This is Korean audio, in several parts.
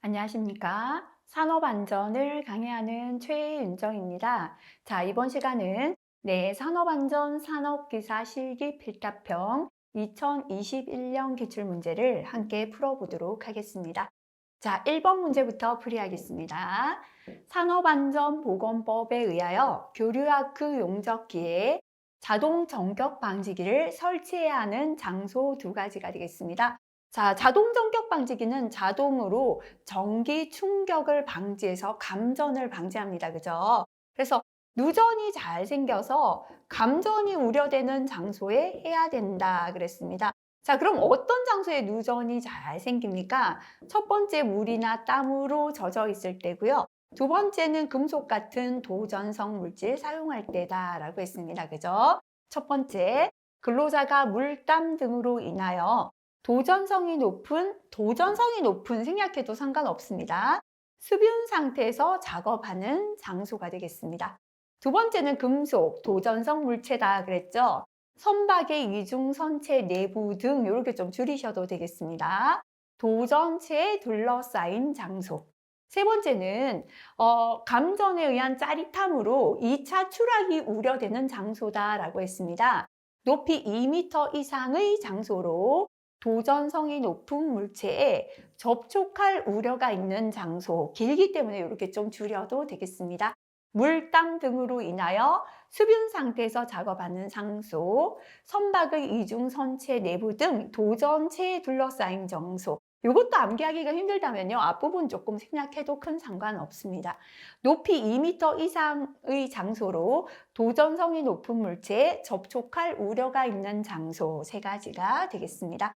안녕하십니까. 산업안전을 강의하는 최윤정입니다. 자, 이번 시간은 산업안전 산업기사 실기 필답형 2021년 기출문제를 함께 풀어보도록 하겠습니다. 자, 1번 문제부터 풀이하겠습니다. 산업안전보건법에 의하여 교류와크 용접기에 자동 전격 방지기를 설치해야 하는 장소 두 가지가 되겠습니다. 자, 자동 전격 방지기는 자동으로 전기 충격을 방지해서 감전을 방지합니다. 그죠? 그래서 누전이 잘 생겨서 감전이 우려되는 장소에 해야 된다 그랬습니다. 자, 그럼 어떤 장소에 누전이 잘 생깁니까? 첫 번째, 물이나 땀으로 젖어 있을 때고요. 두 번째는 금속 같은 도전성 물질 사용할 때다라고 했습니다. 그죠? 첫 번째, 근로자가 물, 땀 등으로 인하여 도전성이 높은 생략해도 상관없습니다. 수분 상태에서 작업하는 장소가 되겠습니다. 두 번째는 금속, 도전성 물체다 그랬죠? 선박의 이중 선체 내부 등 이렇게 좀 줄이셔도 되겠습니다. 도전체에 둘러싸인 장소. 세 번째는 감전에 의한 짜릿함으로 2차 추락이 우려되는 장소다라고 했습니다. 높이 2m 이상의 장소로 도전성이 높은 물체에 접촉할 우려가 있는 장소, 길기 때문에 이렇게 좀 줄여도 되겠습니다. 물, 땀 등으로 인하여 수분 상태에서 작업하는 장소, 선박의 이중 선체 내부 등 도전체에 둘러싸인 장소. 이것도 암기하기가 힘들다면요, 앞부분 조금 생략해도 큰 상관없습니다. 높이 2m 이상의 장소로 도전성이 높은 물체에 접촉할 우려가 있는 장소 세 가지가 되겠습니다.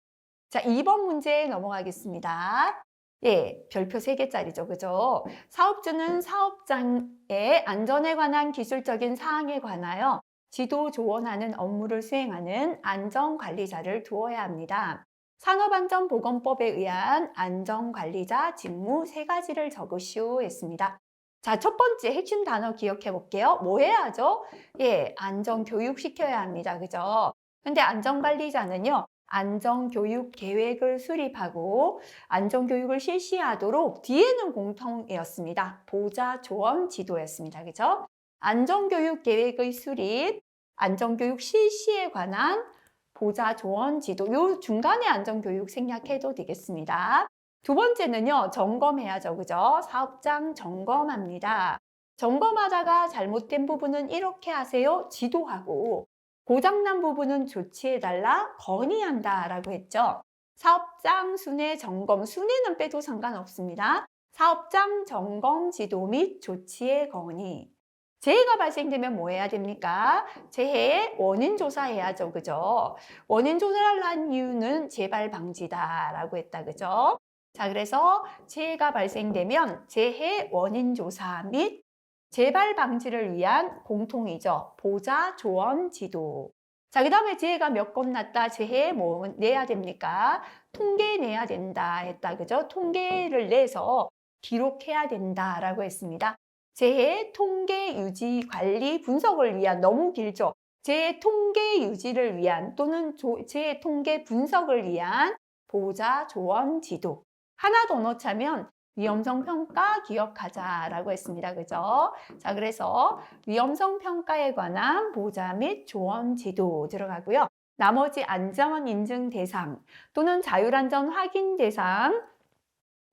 자, 2번 문제 넘어가겠습니다. 예, 별표 3개짜리죠. 그죠? 사업주는 사업장의 안전에 관한 기술적인 사항에 관하여 지도 조언하는 업무를 수행하는 안전관리자를 두어야 합니다. 산업안전보건법에 의한 안전관리자 직무 3가지를 적으시오 했습니다. 자, 첫 번째 핵심 단어 기억해 볼게요. 뭐 해야죠? 예, 안전교육 시켜야 합니다. 그죠? 근데 안전관리자는요, 안전교육 계획을 수립하고 안전교육을 실시하도록 뒤에는 공통이었습니다. 보좌 조언 지도였습니다. 그죠? 안전교육 계획의 수립, 안전교육 실시에 관한 보좌 조언 지도, 요 중간에 안전교육 생략해도 되겠습니다. 두 번째는요, 점검해야죠. 그죠? 사업장 점검합니다. 점검하다가 잘못된 부분은 이렇게 하세요. 지도하고, 고장난 부분은 조치해달라 건의한다라고 했죠. 사업장 순회 점검, 순회는 빼도 상관없습니다. 사업장 점검 지도 및 조치의 건의. 재해가 발생되면 뭐 해야 됩니까? 재해 원인 조사해야죠. 그죠? 원인 조사를 한 이유는 재발 방지다라고 했다. 그죠? 자, 그래서 재해가 발생되면 재해 원인 조사 및 재발 방지를 위한 공통이죠. 보자, 조언, 지도. 자, 그 다음에 재해가 몇 건 났다. 재해 뭐 내야 됩니까? 통계 내야 된다 했다. 그죠? 통계를 내서 기록해야 된다라고 했습니다. 재해 통계 유지 관리 분석을 위한, 너무 길죠? 재해 통계 유지를 위한 또는 재해 통계 분석을 위한 보자, 조언, 지도. 하나 더 넣자면 위험성 평가 기억하자라고 했습니다. 그죠? 자, 그래서 위험성 평가에 관한 보자 및 조언 지도 들어가고요. 나머지 안전 인증 대상 또는 자율안전 확인 대상,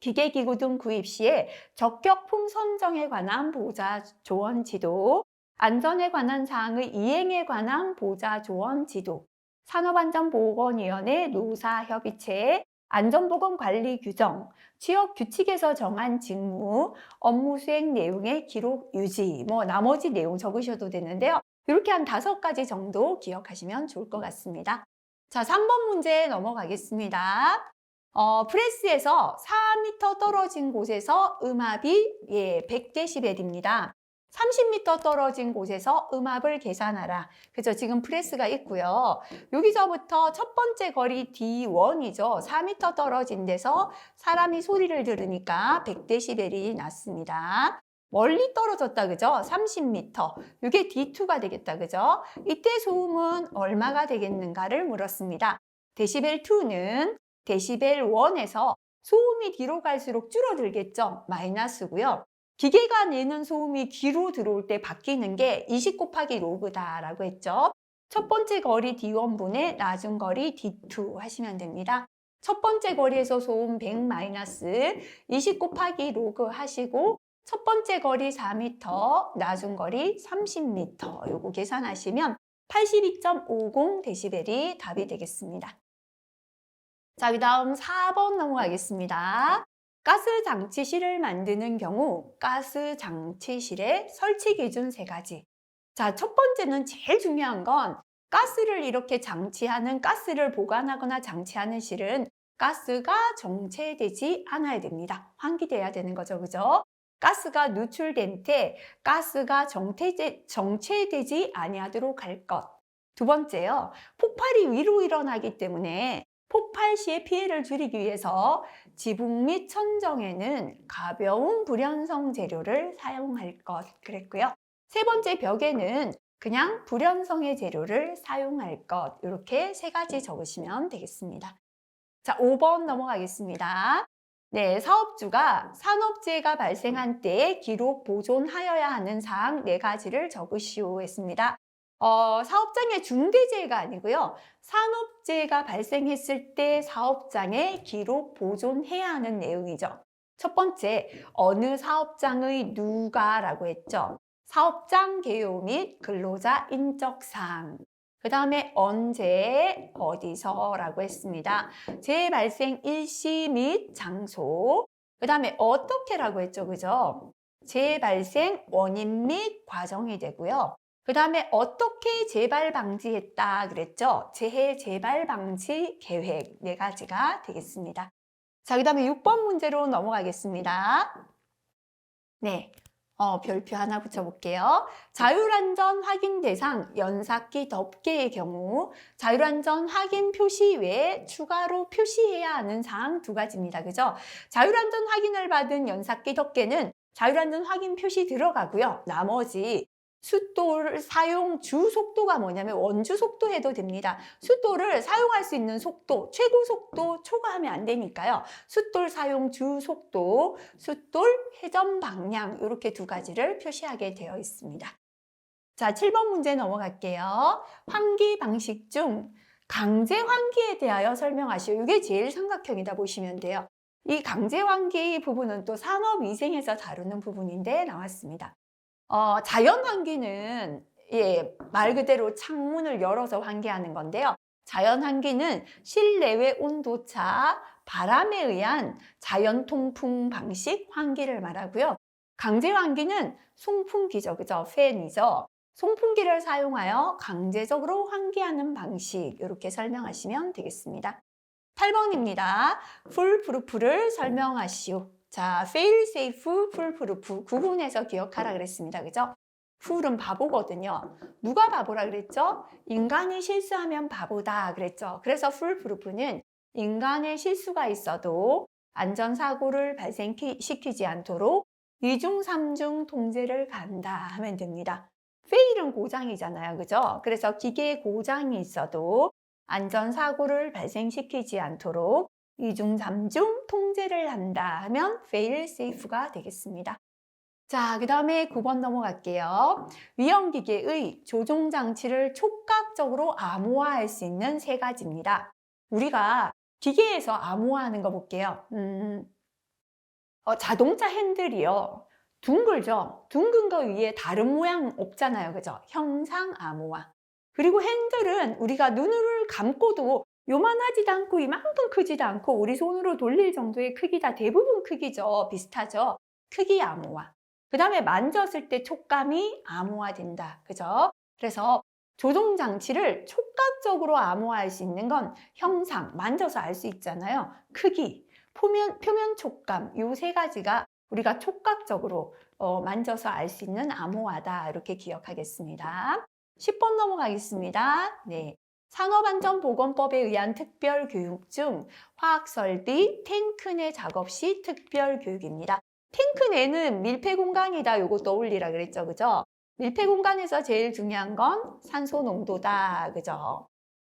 기계기구 등 구입 시에 적격품 선정에 관한 보자 조언 지도, 안전에 관한 사항의 이행에 관한 보자 조언 지도, 산업안전보건위원회 노사협의체 안전보건관리 규정, 취업 규칙에서 정한 직무, 업무 수행 내용의 기록 유지, 뭐 나머지 내용 적으셔도 되는데요. 이렇게 한 5가지 정도 기억하시면 좋을 것 같습니다. 자, 3번 문제 넘어가겠습니다. 프레스에서 4m 떨어진 곳에서 음압이 100dB입니다. 30m 떨어진 곳에서 음압을 계산하라. 그죠? 지금 프레스가 있고요. 여기서부터 첫 번째 거리 D1이죠. 4m 떨어진 데서 사람이 소리를 들으니까 100dB이 났습니다. 멀리 떨어졌다. 그죠? 30m. 이게 D2가 되겠다. 그죠? 이때 소음은 얼마가 되겠는가를 물었습니다. 데시벨 2는 데시벨 1에서 소음이 뒤로 갈수록 줄어들겠죠. 마이너스고요. 기계가 내는 소음이 귀로 들어올 때 바뀌는 게 20 곱하기 로그다라고 했죠. 첫 번째 거리 D1분의 나중 거리 D2 하시면 됩니다. 첫 번째 거리에서 소음 100 마이너스 20 곱하기 로그 하시고 첫 번째 거리 4m, 나중 거리 30m 요거 계산하시면 82.50dB이 답이 되겠습니다. 자, 그 다음 4번 넘어가겠습니다. 가스 장치실을 만드는 경우 가스 장치실의 설치 기준 3가지. 자, 첫 번째는 제일 중요한 건 가스를 이렇게 장치하는, 가스를 보관하거나 장치하는 실은 가스가 정체되지 않아야 됩니다. 환기돼야 되는 거죠. 그죠? 가스가 누출된 때 가스가 정체되지 아니하도록 할 것. 두 번째요. 폭발이 위로 일어나기 때문에 폭발 시의 피해를 줄이기 위해서 지붕 및 천정에는 가벼운 불연성 재료를 사용할 것 그랬고요. 세 번째 벽에는 그냥 불연성의 재료를 사용할 것 이렇게 3가지 적으시면 되겠습니다. 자, 5번 넘어가겠습니다. 네, 사업주가 산업재해가 발생한 때에 기록 보존하여야 하는 사항 4가지를 적으시오 했습니다. 사업장의 중대재해가 아니고요. 산업재해가 발생했을 때 사업장에 기록 보존해야 하는 내용이죠. 첫 번째, 어느 사업장의 누가라고 했죠. 사업장 개요 및 근로자 인적사항. 그 다음에 언제, 어디서라고 했습니다. 재해 발생 일시 및 장소. 그 다음에 어떻게라고 했죠. 그죠? 재해 발생 원인 및 과정이 되고요. 그 다음에 어떻게 재발 방지했다 그랬죠? 재해 재발 방지 계획 4가지가 되겠습니다. 자, 그 다음에 6번 문제로 넘어가겠습니다. 네. 별표 하나 붙여볼게요. 자율안전 확인 대상 연삭기 덮개의 경우 자율안전 확인 표시 외에 추가로 표시해야 하는 사항 2가지입니다. 그죠? 자율안전 확인을 받은 연삭기 덮개는 자율안전 확인 표시 들어가고요. 나머지 숫돌 사용 주 속도가 뭐냐면 원주 속도 해도 됩니다. 숫돌을 사용할 수 있는 속도, 최고 속도 초과하면 안 되니까요. 숫돌 사용 주 속도, 숫돌 회전 방향 이렇게 2가지를 표시하게 되어 있습니다. 자, 7번 문제 넘어갈게요. 환기 방식 중 강제 환기에 대하여 설명하시오. 이게 제일 삼각형이다 보시면 돼요. 이 강제 환기 부분은 또 산업위생에서 다루는 부분인데 나왔습니다. 자연 환기는 말 그대로 창문을 열어서 환기하는 건데요. 자연 환기는 실내외 온도차, 바람에 의한 자연 통풍 방식 환기를 말하고요. 강제 환기는 송풍기죠. 그죠? 팬이죠. 송풍기를 사용하여 강제적으로 환기하는 방식 이렇게 설명하시면 되겠습니다. 8번입니다. 풀프루프를 설명하시오. 자, fail safe, foolproof 구분해서 기억하라 그랬습니다. 그죠? fool은 바보거든요. 누가 바보라 그랬죠? 인간이 실수하면 바보다 그랬죠. 그래서 foolproof는 인간의 실수가 있어도 안전사고를 발생시키지 않도록 2중, 3중 통제를 간다 하면 됩니다. fail은 고장이잖아요. 그죠? 그래서 기계에 고장이 있어도 안전사고를 발생시키지 않도록 2중, 3중 통제를 한다 하면 fail safe가 되겠습니다. 자, 그 다음에 9번 넘어갈게요. 위험기계의 조종장치를 촉각적으로 암호화할 수 있는 3가지입니다. 우리가 기계에서 암호화하는 거 볼게요. 자동차 핸들이요. 둥글죠? 둥근 거 위에 다른 모양 없잖아요. 그죠? 형상 암호화. 그리고 핸들은 우리가 눈을 감고도 요만하지도 않고 이만큼 크지도 않고 우리 손으로 돌릴 정도의 크기다. 대부분 크기죠. 비슷하죠. 크기 암호화. 그 다음에 만졌을 때 촉감이 암호화된다. 그죠? 그래서 조종장치를 촉각적으로 암호화할 수 있는 건 형상, 만져서 알 수 있잖아요. 크기, 표면 촉감 이 3가지가 우리가 촉각적으로 만져서 알 수 있는 암호화다. 이렇게 기억하겠습니다. 10번 넘어가겠습니다. 네. 산업안전보건법에 의한 특별교육 중 화학설비 탱크내 작업 시 특별교육입니다. 탱크내는 밀폐공간이다. 요거 떠올리라 그랬죠. 그죠? 밀폐공간에서 제일 중요한 건 산소 농도다. 그죠?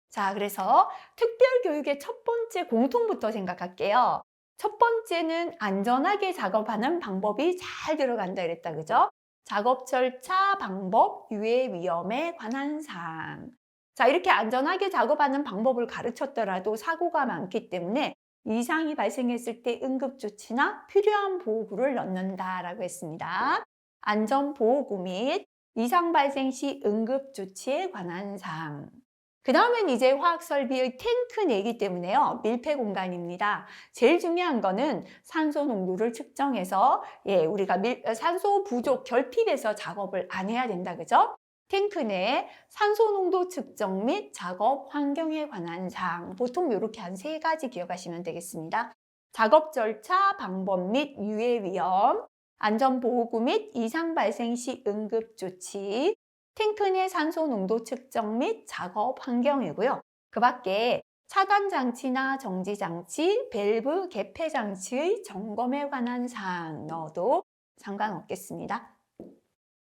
자, 그래서 특별교육의 첫 번째 공통부터 생각할게요. 첫 번째는 안전하게 작업하는 방법이 잘 들어간다 그랬다. 그죠? 작업 절차, 방법, 유해 위험에 관한 사항. 자, 이렇게 안전하게 작업하는 방법을 가르쳤더라도 사고가 많기 때문에 이상이 발생했을 때 응급조치나 필요한 보호구를 넣는다라고 했습니다. 안전보호구 및 이상 발생 시 응급조치에 관한 사항. 그 다음은 이제 화학설비의 탱크 내기 때문에요. 밀폐 공간입니다. 제일 중요한 거는 산소 농도를 측정해서 우리가 산소 부족, 결핍해서 작업을 안 해야 된다. 그죠? 탱크 내 산소 농도 측정 및 작업 환경에 관한 사항. 보통 이렇게 한 3가지 기억하시면 되겠습니다. 작업 절차, 방법 및 유해 위험, 안전보호구 및 이상 발생 시 응급조치, 탱크 내 산소 농도 측정 및 작업 환경이고요. 그 밖에 차단 장치나 정지 장치, 밸브 개폐 장치의 점검에 관한 사항 넣어도 상관없겠습니다.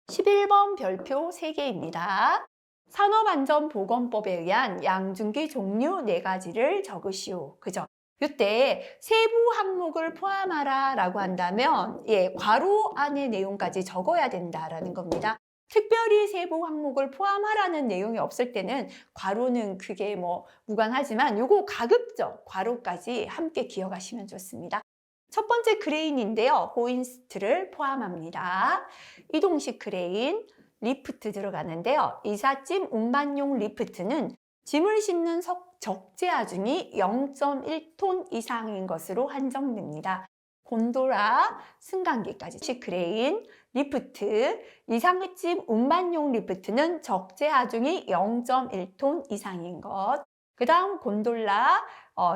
11번 별표 3개입니다. 산업안전보건법에 의한 양중기 종류 4가지를 적으시오. 그죠? 이때 세부 항목을 포함하라 라고 한다면 괄호 안의 내용까지 적어야 된다라는 겁니다. 특별히 세부 항목을 포함하라는 내용이 없을 때는 괄호는 크게 무관하지만 요거 가급적 괄호까지 함께 기억하시면 좋습니다. 첫 번째 크레인인데요. 호인스트를 포함합니다. 이동식 크레인, 리프트 들어가는데요. 이삿짐 운반용 리프트는 짐을 싣는 적재하중이 0.1톤 이상인 것으로 한정됩니다. 곤도라, 승강기까지 크레인, 리프트, 이상짐 운반용 리프트는 적재하중이 0.1톤 이상인 것. 그 다음 곤돌라,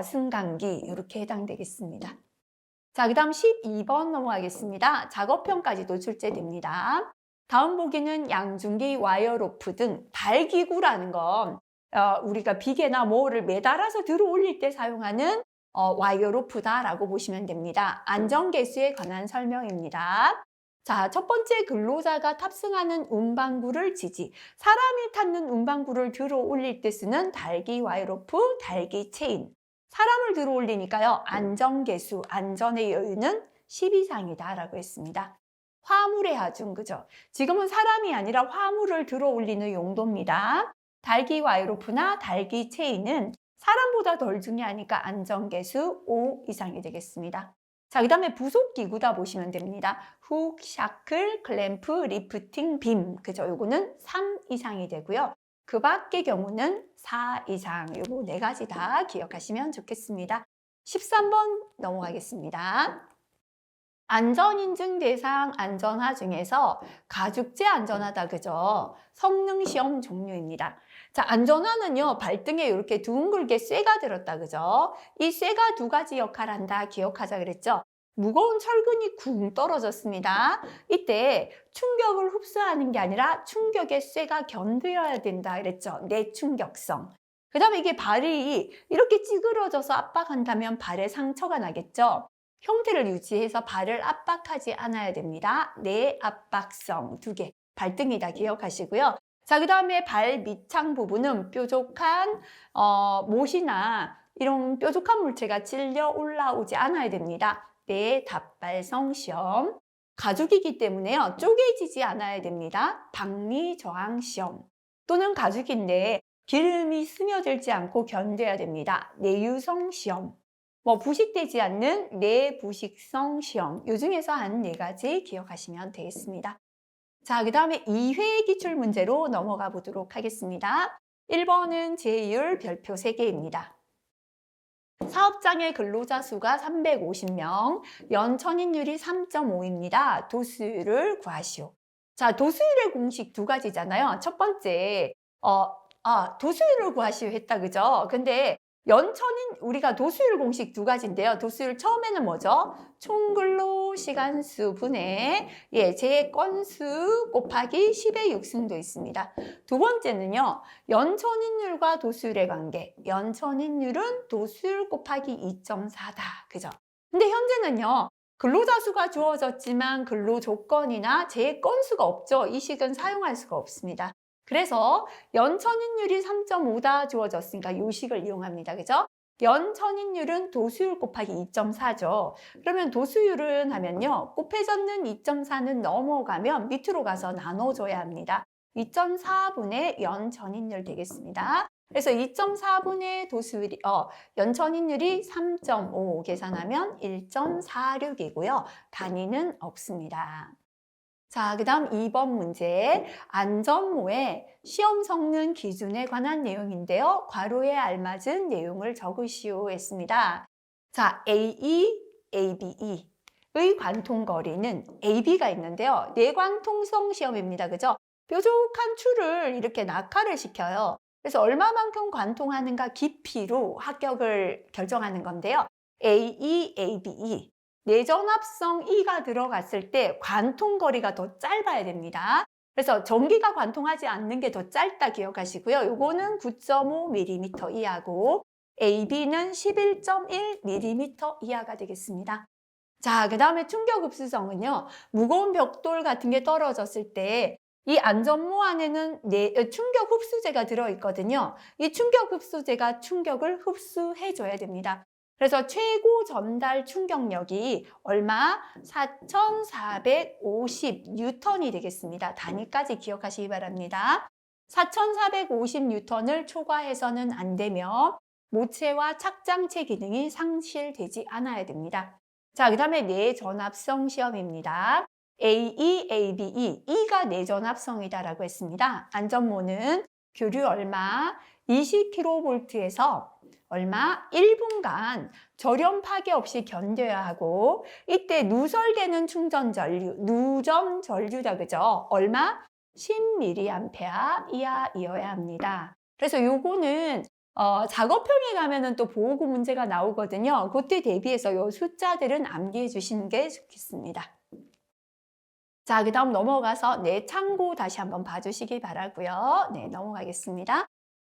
승강기 이렇게 해당되겠습니다. 자, 그 다음 12번 넘어가겠습니다. 작업형까지도 출제됩니다. 다음 보기는 양중기, 와이어로프 등 달기구라는 건 우리가 비계나 뭐를 매달아서 들어 올릴 때 사용하는 와이어로프다라고 보시면 됩니다. 안전개수에 관한 설명입니다. 자, 첫 번째 근로자가 탑승하는 운반구를 지지, 사람이 탔는 운반구를 들어 올릴 때 쓰는 달기 와이어로프, 달기 체인. 사람을 들어 올리니까요. 안전개수, 안전의 여유는 10 이상이다 라고 했습니다. 화물의 하중, 그죠? 지금은 사람이 아니라 화물을 들어 올리는 용도입니다. 달기 와이어로프나 달기 체인은 사람보다 덜 중요하니까 안전개수 5 이상이 되겠습니다. 자, 그 다음에 부속기구다 보시면 됩니다. 훅, 샤클, 클램프, 리프팅, 빔. 그죠? 요거는 3 이상이 되고요. 그 밖의 경우는 4 이상. 요거 4가지 다 기억하시면 좋겠습니다. 13번 넘어가겠습니다. 안전인증 대상 안전화 중에서 가죽재 안전화다. 그죠? 성능시험 종류입니다. 자, 안전화는요, 발등에 이렇게 둥글게 쇠가 들었다. 그죠? 이 쇠가 2가지 역할을 한다. 기억하자 그랬죠? 무거운 철근이 쿵 떨어졌습니다. 이때 충격을 흡수하는 게 아니라 충격의 쇠가 견뎌야 된다 그랬죠? 내충격성. 그 다음에 이게 발이 이렇게 찌그러져서 압박한다면 발에 상처가 나겠죠? 형태를 유지해서 발을 압박하지 않아야 됩니다. 내압박성 2개. 발등이다 기억하시고요. 자, 그 다음에 발 밑창 부분은 뾰족한 못이나 이런 뾰족한 물체가 찔려 올라오지 않아야 됩니다. 내답발성 시험. 가죽이기 때문에요. 쪼개지지 않아야 됩니다. 박리 저항 시험. 또는 가죽인데 기름이 스며들지 않고 견뎌야 됩니다. 내유성 시험. 부식되지 않는 내부식성 시험. 요 중에서 한 4가지 기억하시면 되겠습니다. 자, 그 다음에 2회 기출 문제로 넘어가 보도록 하겠습니다. 1번은 제율 별표 3개입니다. 사업장의 근로자 수가 350명, 연천인율이 3.5입니다. 도수율을 구하시오. 자, 도수율의 공식 2가지잖아요. 첫 번째, 도수율을 구하시오 했다, 그죠? 근데 우리가 도수율 공식 2가지인데요. 도수율 처음에는 뭐죠? 총근로시간수 분의 제 건수 곱하기 10의 6승도 있습니다. 두 번째는요. 연천인율과 도수율의 관계. 연천인율은 도수율 곱하기 2.4다. 그죠? 근데 현재는요. 근로자 수가 주어졌지만 근로 조건이나 제 건수가 없죠. 이 식은 사용할 수가 없습니다. 그래서 연천인율이 3.5다 주어졌으니까 이 식을 이용합니다. 그죠? 연천인율은 도수율 곱하기 2.4죠. 그러면 도수율은 하면요. 곱해졌는 2.4는 넘어가면 밑으로 가서 나눠줘야 합니다. 2.4분의 연천인율 되겠습니다. 그래서 2.4분의 연천인율이 3.5 계산하면 1.46이고요. 단위는 없습니다. 자, 그 다음 2번 문제. 안전모의 시험 성능 기준에 관한 내용인데요. 괄호에 알맞은 내용을 적으시오 했습니다. 자, AE, ABE의 관통거리는 AB가 있는데요. 내관통성 시험입니다. 그죠? 뾰족한 줄을 이렇게 낙하를 시켜요. 그래서 얼마만큼 관통하는가 깊이로 합격을 결정하는 건데요. AE, ABE. 내전압성 E가 들어갔을 때 관통거리가 더 짧아야 됩니다. 그래서 전기가 관통하지 않는 게 더 짧다 기억하시고요. 요거는 9.5mm 이하고 AB는 11.1mm 이하가 되겠습니다. 자, 그 다음에 충격흡수성은요. 무거운 벽돌 같은 게 떨어졌을 때 이 안전모 안에는 충격흡수제가 들어있거든요. 이 충격흡수제가 충격을 흡수해줘야 됩니다. 그래서 최고 전달 충격력이 얼마? 4,450N이 되겠습니다. 단위까지 기억하시기 바랍니다. 4,450N을 초과해서는 안 되며 모체와 착장체 기능이 상실되지 않아야 됩니다. 자, 그 다음에 내전압성 시험입니다. AE, ABE, E가 내전압성이다라고 했습니다. 안전모는 교류 얼마? 20kV에서 얼마? 1분간 절연 파괴 없이 견뎌야 하고 이때 누설되는 충전 전류, 누전 전류다 그죠? 얼마? 10mA 이하이어야 합니다. 그래서 요거는 작업형에 가면은 또 보호구 문제가 나오거든요. 그때 대비해서 요 숫자들은 암기해 주시는 게 좋겠습니다. 자, 그 다음 넘어가서 참고 다시 한번 봐주시기 바라고요. 네, 넘어가겠습니다.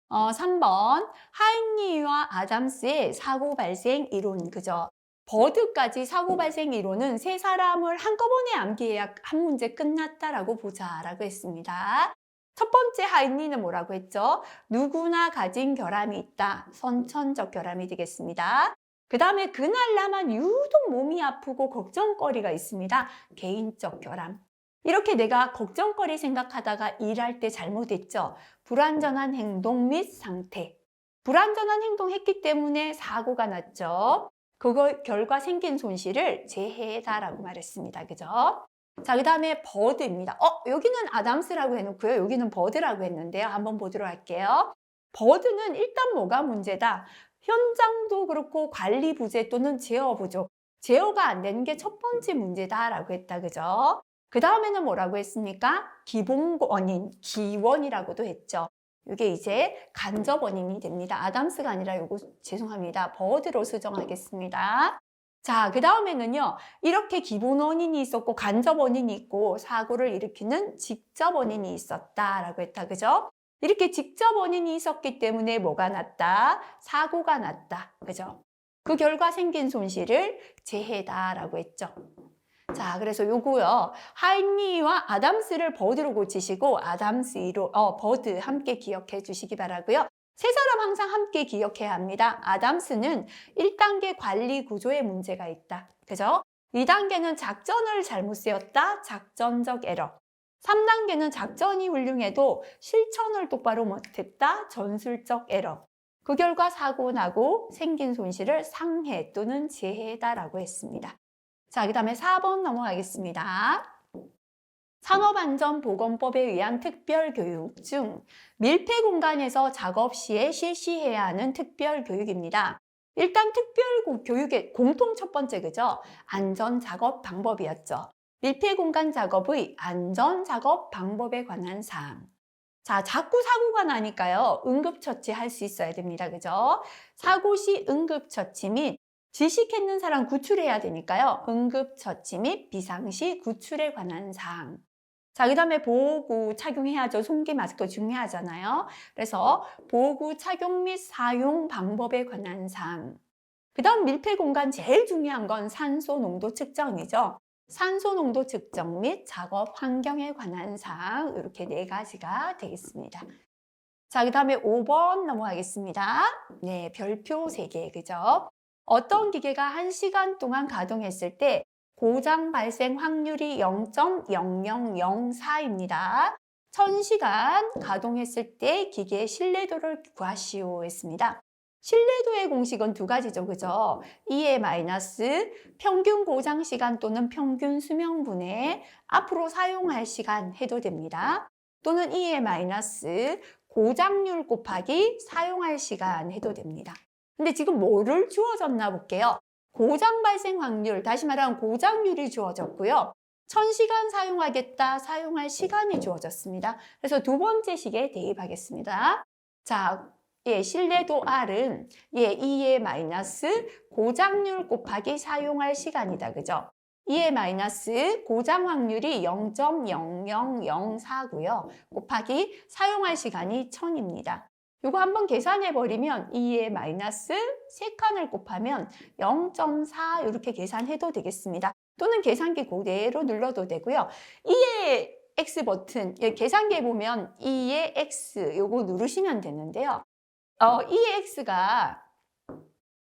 3번 하인리와 아담스의 사고 발생 이론 그죠? 버드까지 사고 발생 이론은 세 사람을 한꺼번에 암기해야 한 문제 끝났다라고 보자라고 했습니다. 첫 번째 하인리는 뭐라고 했죠? 누구나 가진 결함이 있다. 선천적 결함이 되겠습니다. 그 다음에 그날 나만 유독 몸이 아프고 걱정거리가 있습니다. 개인적 결함. 이렇게 내가 걱정거리 생각하다가 일할 때 잘못했죠. 불완전한 행동 및 상태. 불완전한 행동했기 때문에 사고가 났죠. 그거 결과 생긴 손실을 재해다라고 말했습니다. 그죠? 자, 그 다음에 버드입니다. 여기는 아담스라고 해놓고요. 여기는 버드라고 했는데요. 한번 보도록 할게요. 버드는 일단 뭐가 문제다? 현장도 그렇고 관리 부재 또는 제어 부족. 제어가 안 되는 게 첫 번째 문제다라고 했다. 그죠? 그 다음에는 뭐라고 했습니까? 기본 원인, 기원이라고도 했죠. 이게 이제 간접 원인이 됩니다. 아담스가 아니라 요거 죄송합니다. 버드로 수정하겠습니다. 자, 그 다음에는요. 이렇게 기본 원인이 있었고 간접 원인이 있고 사고를 일으키는 직접 원인이 있었다라고 했다. 그죠? 이렇게 직접 원인이 있었기 때문에 뭐가 났다? 사고가 났다. 그죠? 그 결과 생긴 손실을 재해다라고 했죠. 자, 그래서 요거요. 하인리와 아담스를 버드로 고치시고 버드 함께 기억해 주시기 바라고요. 세 사람 항상 함께 기억해야 합니다. 아담스는 1단계 관리 구조에 문제가 있다. 그죠? 2단계는 작전을 잘못 세웠다. 작전적 에러. 3단계는 작전이 훌륭해도 실천을 똑바로 못했다. 전술적 에러. 그 결과 사고 나고 생긴 손실을 상해 또는 재해다라고 했습니다. 자, 그 다음에 4번 넘어가겠습니다. 산업안전보건법에 의한 특별교육 중 밀폐 공간에서 작업 시에 실시해야 하는 특별교육입니다. 일단 특별교육의 공통 첫 번째 그죠? 안전작업 방법이었죠. 밀폐 공간 작업의 안전작업 방법에 관한 사항. 자, 자꾸 사고가 나니까요. 응급처치 할 수 있어야 됩니다. 그죠? 사고 시 응급처치 및 질식했는 사람 구출해야 되니까요. 응급처치 및 비상시 구출에 관한 사항. 자, 그 다음에 보호구 착용해야죠. 송기 마스크 중요하잖아요. 그래서 보호구 착용 및 사용 방법에 관한 사항. 그 다음 밀폐 공간 제일 중요한 건 산소 농도 측정이죠. 산소 농도 측정 및 작업 환경에 관한 사항 이렇게 4가지가 되겠습니다. 자, 그 다음에 5번 넘어가겠습니다. 네, 별표 3개, 그죠? 어떤 기계가 1시간 동안 가동했을 때 고장 발생 확률이 0.0004입니다. 1000시간 가동했을 때 기계의 신뢰도를 구하시오 했습니다. 신뢰도의 공식은 두 가지죠, 그죠? 2의 마이너스 평균 고장 시간 또는 평균 수명분의 앞으로 사용할 시간 해도 됩니다. 또는 2의 마이너스 고장률 곱하기 사용할 시간 해도 됩니다. 근데 지금 뭐를 주어졌나 볼게요. 고장 발생 확률, 다시 말하면 고장률이 주어졌고요. 1000시간 사용하겠다, 사용할 시간이 주어졌습니다. 그래서 두 번째 식에 대입하겠습니다. 자, 신뢰도 R은 2의 마이너스 고장률 곱하기 사용할 시간이다, 그죠? 2의 마이너스 고장 확률이 0.0004고요. 곱하기 사용할 시간이 1000입니다. 이거 한번 계산해 버리면 2의 마이너스 3칸을 곱하면 0.4 이렇게 계산해도 되겠습니다. 또는 계산기 그대로 눌러도 되고요. 2의 X 버튼, 계산기에 보면 2의 X 요거 누르시면 되는데요. 2의 X가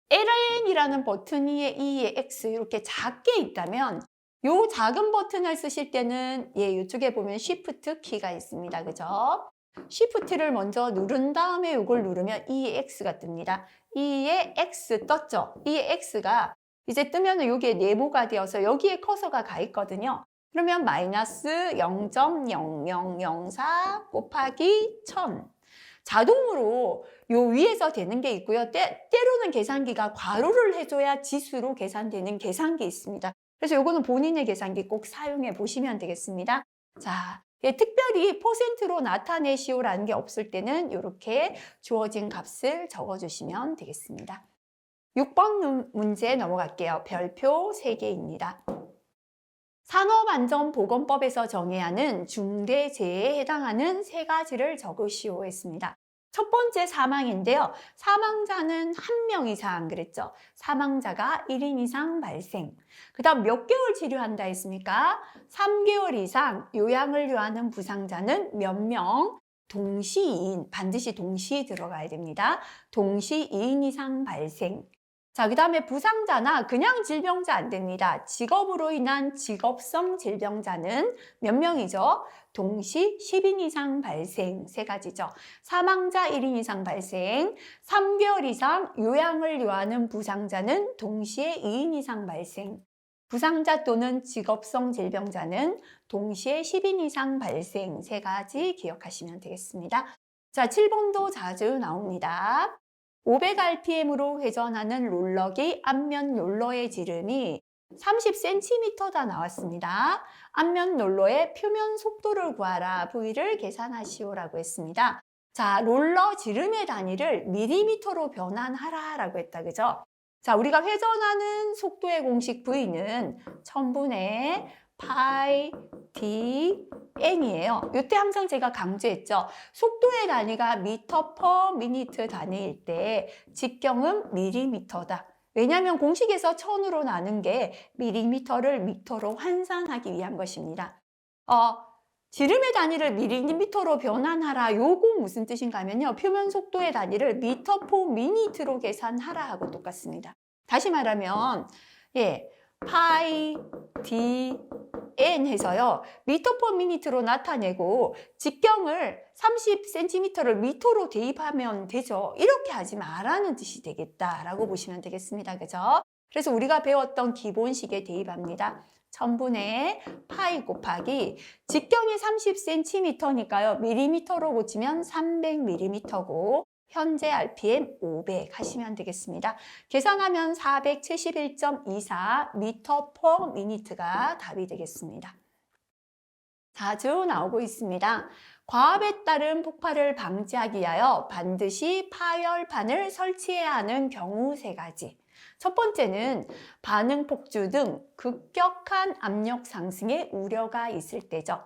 LN이라는 버튼 위에 2의 X 이렇게 작게 있다면 요 작은 버튼을 쓰실 때는 이쪽에 보면 Shift 키가 있습니다. 그죠? Shift를 먼저 누른 다음에 이걸 누르면 2의 X가 뜹니다. 2의 X 떴죠? 2의 X가 이제 뜨면 여기에 네모가 되어서 여기에 커서가 가 있거든요. 그러면 마이너스 0.0004 곱하기 1000. 자동으로 요 위에서 되는 게 있고요. 때로는 계산기가 괄호를 해줘야 지수로 계산되는 계산기 있습니다. 그래서 요거는 본인의 계산기 꼭 사용해 보시면 되겠습니다. 자, 특별히 퍼센트로 나타내시오라는 게 없을 때는 이렇게 주어진 값을 적어주시면 되겠습니다. 6번 문제 넘어갈게요. 별표 3개입니다. 산업안전보건법에서 정해야 하는 중대재해에 해당하는 3가지를 적으시오 했습니다. 첫 번째 사망인데요. 사망자는 1명 이상 그랬죠. 사망자가 1인 이상 발생. 그 다음 몇 개월 치료한다 했습니까? 3개월 이상 요양을 요하는 부상자는 몇 명? 동시 2인, 반드시 동시 들어가야 됩니다. 동시 2인 이상 발생. 자, 그 다음에 부상자나 그냥 질병자 안 됩니다. 직업으로 인한 직업성 질병자는 몇 명이죠? 동시 10인 이상 발생 3가지죠. 사망자 1인 이상 발생, 3개월 이상 요양을 요하는 부상자는 동시에 2인 이상 발생, 부상자 또는 직업성 질병자는 동시에 10인 이상 발생 3가지 기억하시면 되겠습니다. 자, 7번도 자주 나옵니다. 500rpm으로 회전하는 롤러기 앞면 롤러의 지름이 30cm다 나왔습니다. 앞면 롤러의 표면 속도를 구하라. V를 계산하시오라고 했습니다. 자, 롤러 지름의 단위를 밀리미터로 변환하라 라고 했다. 그죠? 자, 우리가 회전하는 속도의 공식 V는 1000분의 파이 d n이에요. 이때 항상 제가 강조했죠. 속도의 단위가 미터 퍼 미니트 단위일 때 직경은 밀리미터다. 왜냐하면 공식에서 1000으로 나눈 게 밀리미터를 미터로 환산하기 위한 것입니다. 지름의 단위를 밀리미터로 변환하라. 요거 무슨 뜻인가 하면요. 표면 속도의 단위를 미터 퍼 미니트로 계산하라 하고 똑같습니다. 다시 말하면 파이 d n 해서요. 미터 퍼 미니트로 나타내고 직경을 30cm를 미터로 대입하면 되죠. 이렇게 하지 말라는 뜻이 되겠다라고 보시면 되겠습니다. 그죠? 그래서 우리가 배웠던 기본식에 대입합니다. 1000분의 파이 곱하기 직경이 30cm니까요. 밀리미터로 고치면 300mm고 현재 RPM 500 하시면 되겠습니다. 계산하면 471.24 미터 퍼 미니트가 답이 되겠습니다. 자주 나오고 있습니다. 과압에 따른 폭발을 방지하기 위하여 반드시 파열판을 설치해야 하는 경우 3가지. 첫 번째는 반응 폭주 등 급격한 압력 상승의 우려가 있을 때죠.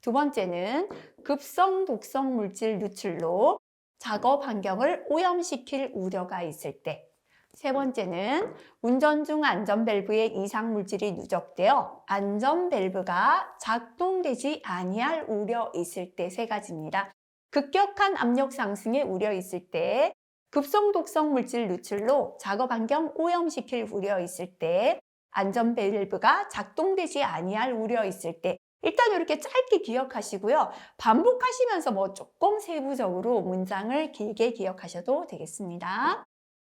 두 번째는 급성 독성 물질 누출로 작업 환경을 오염시킬 우려가 있을 때. 세 번째는 운전 중 안전밸브에 이상 물질이 누적되어 안전밸브가 작동되지 아니할 우려 있을 때 3가지입니다. 급격한 압력 상승의 우려 있을 때, 급성 독성 물질 누출로 작업 환경 오염시킬 우려 있을 때, 안전 밸브가 작동되지 아니할 우려 있을 때, 일단 이렇게 짧게 기억하시고요. 반복하시면서 뭐 조금 세부적으로 문장을 길게 기억하셔도 되겠습니다.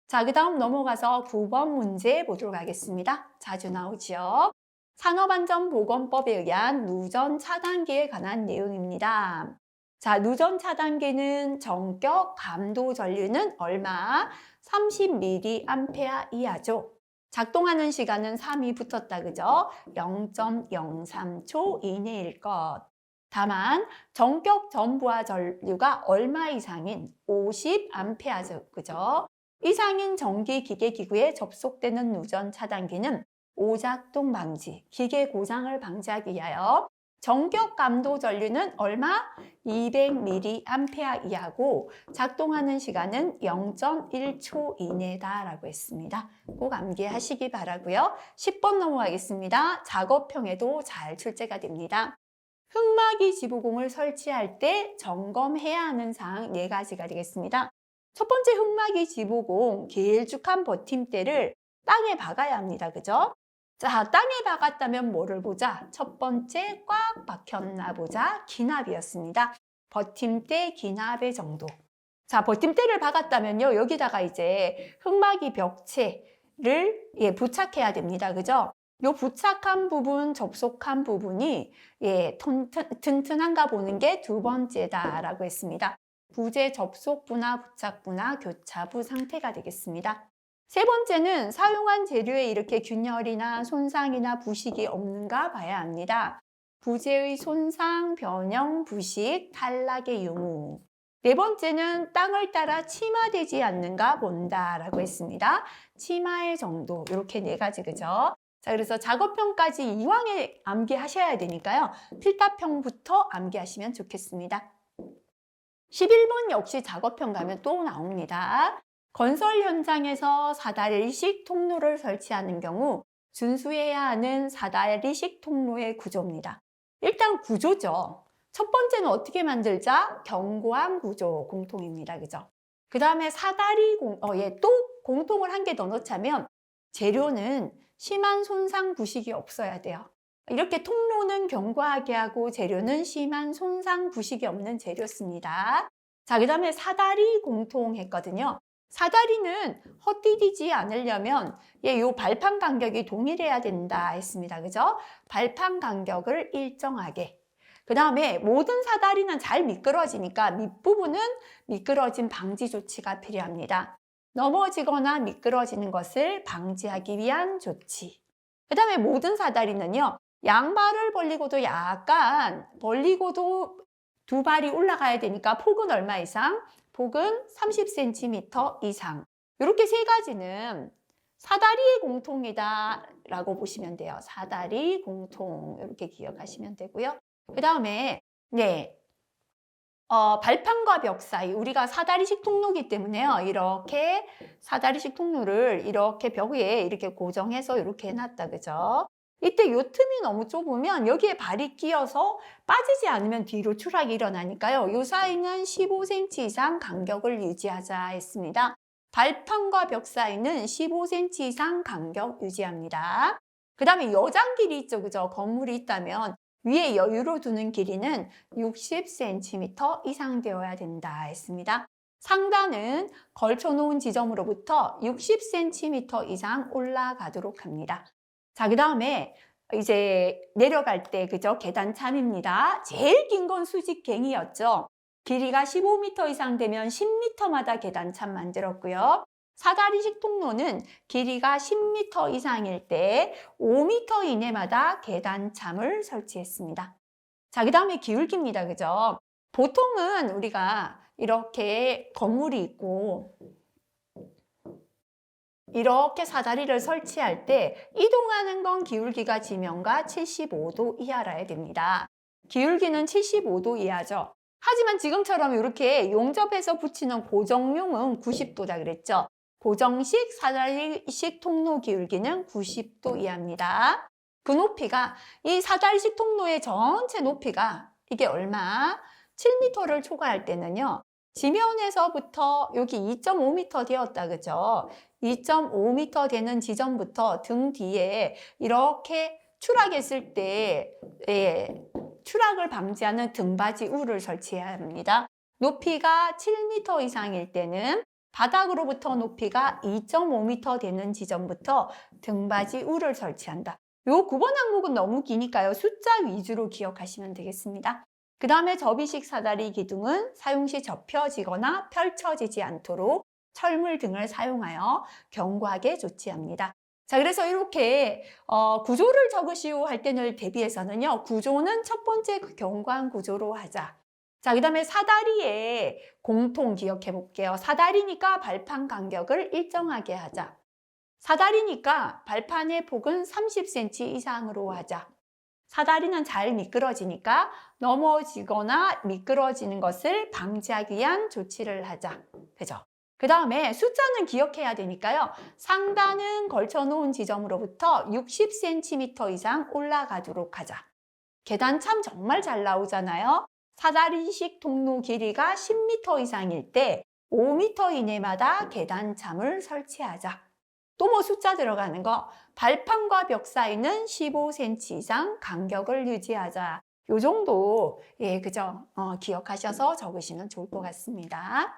자, 그 다음 넘어가서 9번 문제 보도록 하겠습니다. 자주 나오죠. 산업안전보건법에 의한 누전 차단기에 관한 내용입니다. 자, 누전 차단기는 전격 감도 전류는 얼마? 30mA 이하죠. 작동하는 시간은 3이 붙었다, 그죠? 0.03초 이내일 것. 다만 전격 전부하 전류가 얼마 이상인 50A죠, 그죠? 이상인 전기 기계 기구에 접속되는 누전 차단기는 오작동 방지, 기계 고장을 방지하기 위하여 전격 감도 전류는 얼마? 200mA 이하고 작동하는 시간은 0.1초 이내다라고 했습니다. 꼭 암기하시기 바라고요. 10번 넘어가겠습니다. 작업형에도 잘 출제가 됩니다. 흑마기 지부공을 설치할 때 점검해야 하는 사항 4가지가 되겠습니다. 첫 번째, 흑마기 지부공 길쭉한 버팀대를 땅에 박아야 합니다. 그죠? 자, 땅에 박았다면 뭐를 보자? 첫 번째, 꽉 박혔나 보자. 기납이었습니다. 버팀대 기납의 정도. 자, 버팀대를 박았다면요, 여기다가 이제 흑마기 벽체를 부착해야 됩니다. 그죠? 요 부착한 부분, 접속한 부분이 튼튼한가 보는 게 두 번째다라고 했습니다. 부재 접속부나 부착부나 교차부 상태가 되겠습니다. 세 번째는 사용한 재료에 이렇게 균열이나 손상이나 부식이 없는가 봐야 합니다. 부재의 손상, 변형, 부식, 탈락의 유무. 네 번째는 땅을 따라 침하되지 않는가 본다라고 했습니다. 침하의 정도, 이렇게 4가지, 그죠? 자, 그래서 작업형까지 이왕에 암기하셔야 되니까요. 필답형부터 암기하시면 좋겠습니다. 11번 역시 작업형 가면 또 나옵니다. 건설 현장에서 사다리식 통로를 설치하는 경우 준수해야 하는 사다리식 통로의 구조입니다. 일단 구조죠. 첫 번째는 어떻게 만들자? 견고한 구조 공통입니다. 그죠? 그 다음에 또 공통을 한 개 더 넣자면 재료는 심한 손상 부식이 없어야 돼요. 이렇게 통로는 견고하게 하고 재료는 심한 손상 부식이 없는 재료였습니다. 자, 그 다음에 사다리 공통했거든요. 사다리는 헛디디지 않으려면 요 발판 간격이 동일해야 된다 했습니다. 그죠? 발판 간격을 일정하게. 그 다음에 모든 사다리는 잘 미끄러지니까 밑부분은 미끄러짐 방지 조치가 필요합니다. 넘어지거나 미끄러지는 것을 방지하기 위한 조치. 그 다음에 모든 사다리는요, 양발을 벌리고도 약간 벌리고도 두 발이 올라가야 되니까 폭은 얼마 이상? 폭은 30cm 이상. 이렇게 3가지는 사다리의 공통이다라고 보시면 돼요. 사다리 공통, 이렇게 기억하시면 되고요. 그 다음에 발판과 벽 사이, 우리가 사다리식 통로이기 때문에요. 이렇게 사다리식 통로를 이렇게 벽에 이렇게 고정해서 이렇게 해놨다, 그죠? 이때 요 틈이 너무 좁으면 여기에 발이 끼어서 빠지지 않으면 뒤로 추락이 일어나니까요. 요 사이는 15cm 이상 간격을 유지하자 했습니다. 발판과 벽 사이는 15cm 이상 간격 유지합니다. 그 다음에 여장 길이 있죠, 그죠? 건물이 있다면 위에 여유로 두는 길이는 60cm 이상 되어야 된다 했습니다. 상단은 걸쳐놓은 지점으로부터 60cm 이상 올라가도록 합니다. 자, 그 다음에 이제 내려갈 때, 그죠? 계단 참입니다. 제일 긴 건 수직갱이였죠. 길이가 15m 이상 되면 10m마다 계단 참 만들었고요. 사다리식 통로는 길이가 10m 이상일 때 5m 이내마다 계단참을 설치했습니다. 자, 그 다음에 기울기입니다. 그죠? 보통은 우리가 이렇게 건물이 있고 이렇게 사다리를 설치할 때 이동하는 건 기울기가 지면과 75도 이하라야 됩니다. 기울기는 75도 이하죠. 하지만 지금처럼 이렇게 용접해서 붙이는 고정용은 90도다 그랬죠. 고정식 사다리식 통로 기울기는 90도 이하입니다. 그 높이가 이 사다리식 통로의 전체 높이가 이게 얼마? 7m를 초과할 때는요. 지면에서부터 여기 2.5m 되었다 그죠? 2.5m 되는 지점부터 등 뒤에 이렇게 추락했을 때 예, 추락을 방지하는 등받이 울을 설치해야 합니다. 높이가 7m 이상일 때는 바닥으로부터 높이가 2.5m 되는 지점부터 등받이 울을 설치한다. 요 9번 항목은 너무 기니까요. 숫자 위주로 기억하시면 되겠습니다. 그 다음에 접이식 사다리 기둥은 사용 시 접혀지거나 펼쳐지지 않도록 철물 등을 사용하여 견고하게 조치합니다. 자, 그래서 이렇게 구조를 적으시오 할 때를 대비해서는요. 구조는 첫 번째 견고한 구조로 하자. 자, 그 다음에 사다리의 공통 기억해 볼게요. 사다리니까 발판 간격을 일정하게 하자. 사다리니까 발판의 폭은 30cm 이상으로 하자. 사다리는 잘 미끄러지니까 넘어지거나 미끄러지는 것을 방지하기 위한 조치를 하자. 그죠? 그 다음에 숫자는 기억해야 되니까요. 상단은 걸쳐놓은 지점으로부터 60cm 이상 올라가도록 하자. 계단 참 정말 잘 나오잖아요. 사다리식 통로 길이가 10m 이상일 때 5m 이내마다 계단참을 설치하자. 또 뭐 숫자 들어가는 거, 발판과 벽 사이는 15cm 이상 간격을 유지하자. 요 정도, 예, 그죠? 기억하셔서 적으시면 좋을 것 같습니다.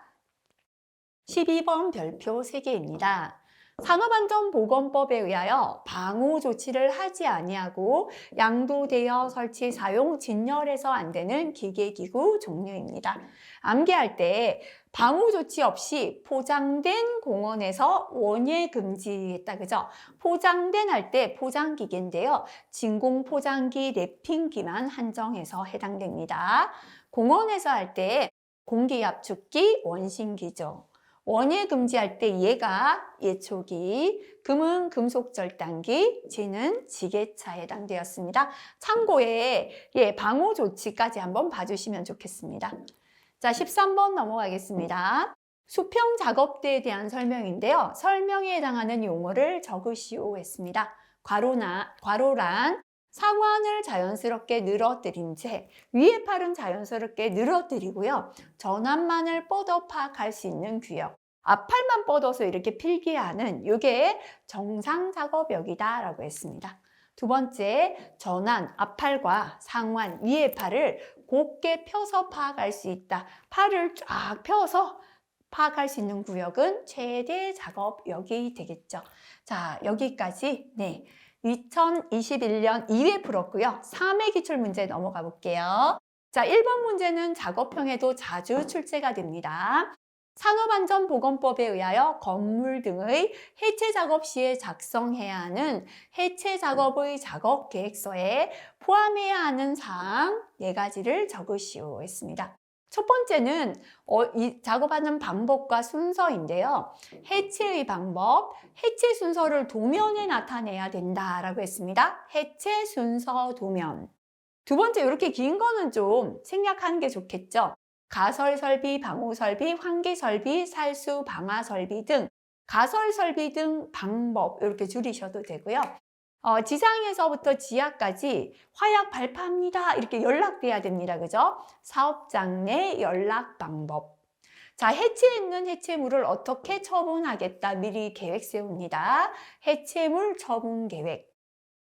12번 별표 3개입니다. 산업안전보건법에 의하여 방호 조치를 하지 아니하고 양도되어 설치, 사용, 진열해서 안 되는 기계기구 종류입니다. 암기할 때 방호 조치 없이 포장된 공원에서 원예 금지했다, 그죠? 포장된 할 때 포장기계인데요. 진공 포장기, 랩핑기만 한정해서 해당됩니다. 공원에서 할 때 공기압축기, 원심기죠. 원예 금지할 때 예가 예초기, 금은 금속절단기, 지는 지게차에 해당되었습니다. 참고에 방호 조치까지 한번 봐주시면 좋겠습니다. 자, 13번 넘어가겠습니다. 수평 작업대에 대한 설명인데요. 설명에 해당하는 용어를 적으시오 했습니다. 괄호란 상완을 자연스럽게 늘어뜨린 채 위의 팔은 자연스럽게 늘어뜨리고요. 전환만을 뻗어 파악할 수 있는 구역. 앞팔만 뻗어서 이렇게 필기하는 이게 정상 작업역이다 라고 했습니다. 두 번째, 전환, 앞팔과 상완, 위의 팔을 곱게 펴서 파악할 수 있다. 팔을 쫙 펴서 파악할 수 있는 구역은 최대 작업역이 되겠죠. 자, 여기까지 2021년 2회 풀었고요. 3회 기출문제 넘어가 볼게요. 자, 1번 문제는 작업형에도 자주 출제가 됩니다. 산업안전보건법에 의하여 건물 등의 해체 작업 시에 작성해야 하는 해체 작업의 작업 계획서에 포함해야 하는 사항 4가지를 적으시오 했습니다. 첫 번째는 이 작업하는 방법과 순서인데요. 해체의 방법, 해체 순서를 도면에 나타내야 된다라고 했습니다. 해체 순서 도면. 두 번째, 이렇게 긴 거는 좀 생략하는 게 좋겠죠. 가설 설비, 방호 설비, 환기 설비, 살수 방화 설비 등 가설 설비 등 방법 이렇게 줄이셔도 되고요. 지상에서부터 지하까지 화약 발파합니다. 이렇게 연락돼야 됩니다. 그죠? 사업장 내 연락 방법. 자, 해체했는 해체물을 어떻게 처분하겠다. 미리 계획 세웁니다. 해체물 처분 계획.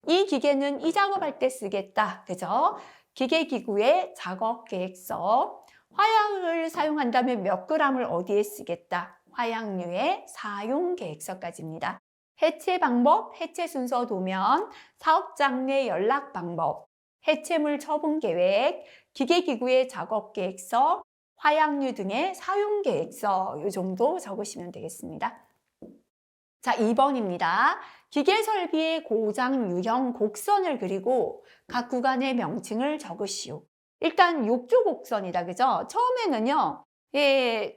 이 기계는 이 작업할 때 쓰겠다. 그죠? 기계기구의 작업 계획서. 화약을 사용한다면 몇 그램을 어디에 쓰겠다. 화약류의 사용 계획서까지입니다. 해체 방법, 해체 순서 도면, 사업장 내 연락 방법, 해체물 처분 계획, 기계기구의 작업 계획서, 화약류 등의 사용 계획서 이 정도 적으시면 되겠습니다. 자, 2번입니다. 기계 설비의 고장 유형 곡선을 그리고 각 구간의 명칭을 적으시오. 일단 욕조 곡선이다, 그죠? 처음에는요,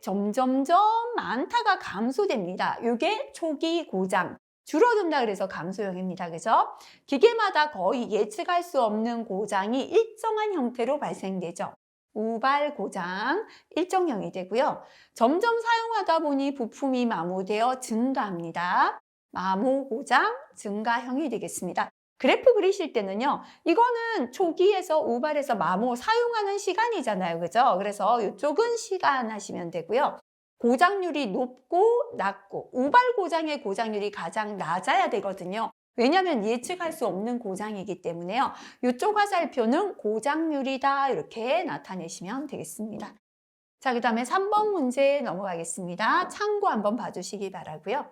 점점점 많다가 감소됩니다. 이게 초기 고장. 줄어든다 그래서 감소형입니다. 그죠? 기계마다 거의 예측할 수 없는 고장이 일정한 형태로 발생되죠. 우발 고장 일정형이 되고요. 점점 사용하다 보니 부품이 마모되어 증가합니다. 마모 고장 증가형이 되겠습니다. 그래프 그리실 때는요, 이거는 초기에서 우발에서 마모 사용하는 시간이잖아요. 그죠? 그래서 이쪽은 시간 하시면 되고요. 고장률이 높고 낮고, 우발 고장의 고장률이 가장 낮아야 되거든요. 왜냐하면 예측할 수 없는 고장이기 때문에요. 이쪽 화살표는 고장률이다. 이렇게 나타내시면 되겠습니다. 자, 그 다음에 3번 문제 넘어가겠습니다. 참고 한번 봐주시기 바라고요.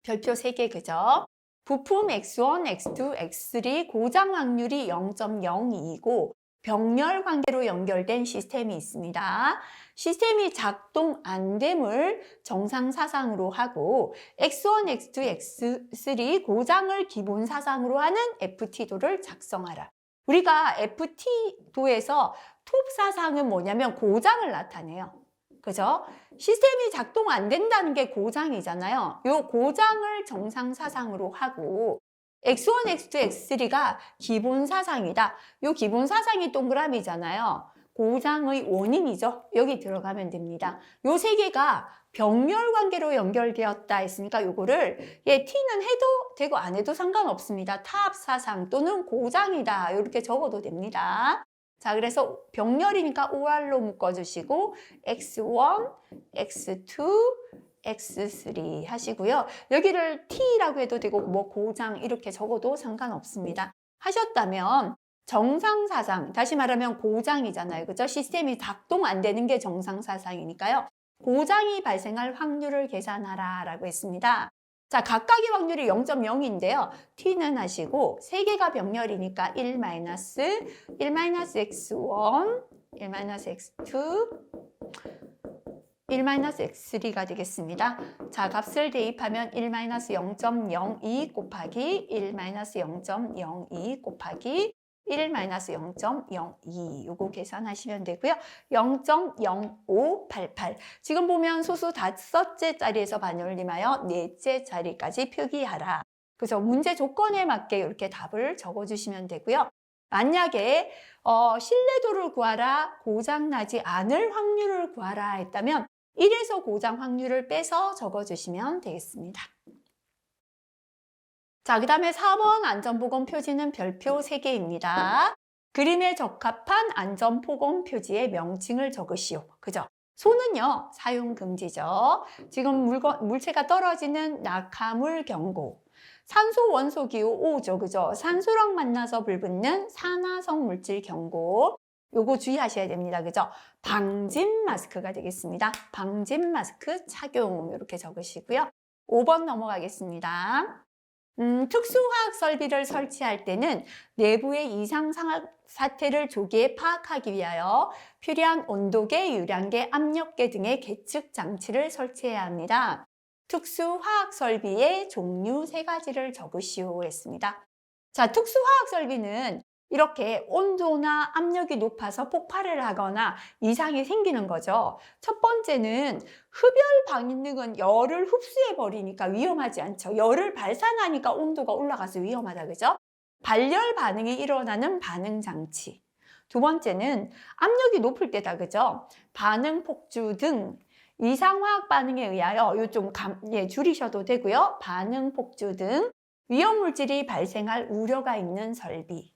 별표 3개 그죠? 부품 X1, X2, X3 고장 확률이 0.02이고 병렬 관계로 연결된 시스템이 있습니다. 시스템이 작동 안 됨을 정상 사상으로 하고 X1, X2, X3 고장을 기본 사상으로 하는 FT도를 작성하라. 우리가 FT도에서 톱 사상은 뭐냐면 고장을 나타내요. 그죠? 시스템이 작동 안 된다는 게 고장이잖아요. 이 고장을 정상 사상으로 하고 X1, X2, X3가 기본 사상이다. 이 기본 사상이 동그라미잖아요. 고장의 원인이죠. 여기 들어가면 됩니다. 이 세 개가 병렬 관계로 연결되었다 했으니까 요거를 T는 해도 되고 안 해도 상관없습니다. 타압 사상 또는 고장이다. 이렇게 적어도 됩니다. 자, 그래서 병렬이니까 OR로 묶어주시고 X1, X2, X3 하시고요. 여기를 T라고 해도 되고 뭐 고장 이렇게 적어도 상관없습니다. 하셨다면 정상사상, 다시 말하면 고장이잖아요. 그죠? 시스템이 작동 안 되는 게 정상사상이니까요. 고장이 발생할 확률을 계산하라 라고 했습니다. 자, 각각의 확률이 0.0인데요. T는 하시고 3개가 병렬이니까 1 X1, 1 X2, 1 X3가 되겠습니다. 자, 값을 대입하면 1 0.02 곱하기 1 0.02 곱하기 1 0.02 요거 계산하시면 되고요. 0.0588 지금 보면 소수 5째 자리에서 반올림하여 4째 자리까지 표기하라. 그래서 문제 조건에 맞게 이렇게 답을 적어주시면 되고요. 만약에 신뢰도를 구하라, 고장나지 않을 확률을 구하라 했다면 1에서 고장 확률을 빼서 적어주시면 되겠습니다. 자, 그 다음에 4번 안전보건 표지는 별표 3개입니다. 그림에 적합한 안전보건 표지의 명칭을 적으시오. 그죠? 소는요, 사용 금지죠. 지금 물체가 떨어지는 낙하물 경고. 산소 원소 기후 O죠. 그죠? 산소랑 만나서 불붙는 산화성 물질 경고. 요거 주의하셔야 됩니다. 그죠? 방진 마스크가 되겠습니다. 방진 마스크 착용 이렇게 적으시고요. 5번 넘어가겠습니다. 특수화학 설비를 설치할 때는 내부의 이상 사태를 조기에 파악하기 위하여 필요한 온도계, 유량계, 압력계 등의 계측 장치를 설치해야 합니다. 특수화학 설비의 종류 3가지를 적으시오 했습니다. 자, 특수화학 설비는 이렇게 온도나 압력이 높아서 폭발을 하거나 이상이 생기는 거죠. 첫 번째는 흡열 반응은 열을 흡수해 버리니까 위험하지 않죠. 열을 발산하니까 온도가 올라가서 위험하다, 그죠? 발열 반응이 일어나는 반응 장치. 두 번째는 압력이 높을 때다, 그죠? 반응 폭주 등 이상화학 반응에 의하여 요 좀 줄이셔도 되고요. 반응 폭주 등 위험 물질이 발생할 우려가 있는 설비.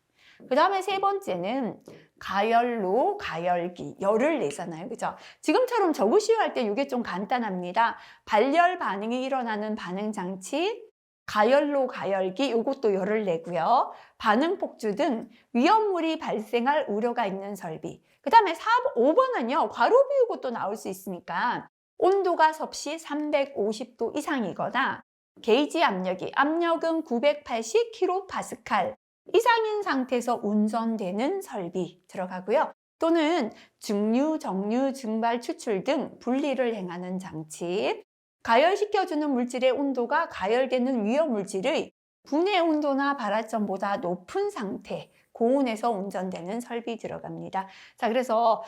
그 다음에 3번째는 가열로 가열기, 열을 내잖아요. 그죠? 지금처럼 적으시오 할 때 이게 좀 간단합니다. 발열 반응이 일어나는 반응 장치, 가열로 가열기, 이것도 열을 내고요. 반응 폭주 등 위험물이 발생할 우려가 있는 설비. 그 다음에 5번은요, 괄호 비우고 또 나올 수 있으니까 온도가 섭씨 350도 이상이거나 게이지 압력은 980kPa 이상인 상태에서 운전되는 설비 들어가고요. 또는 증류, 정류, 증발, 추출 등 분리를 행하는 장치. 가열시켜주는 물질의 온도가 가열되는 위험 물질의 분해 온도나 발화점보다 높은 상태, 고온에서 운전되는 설비 들어갑니다. 자, 그래서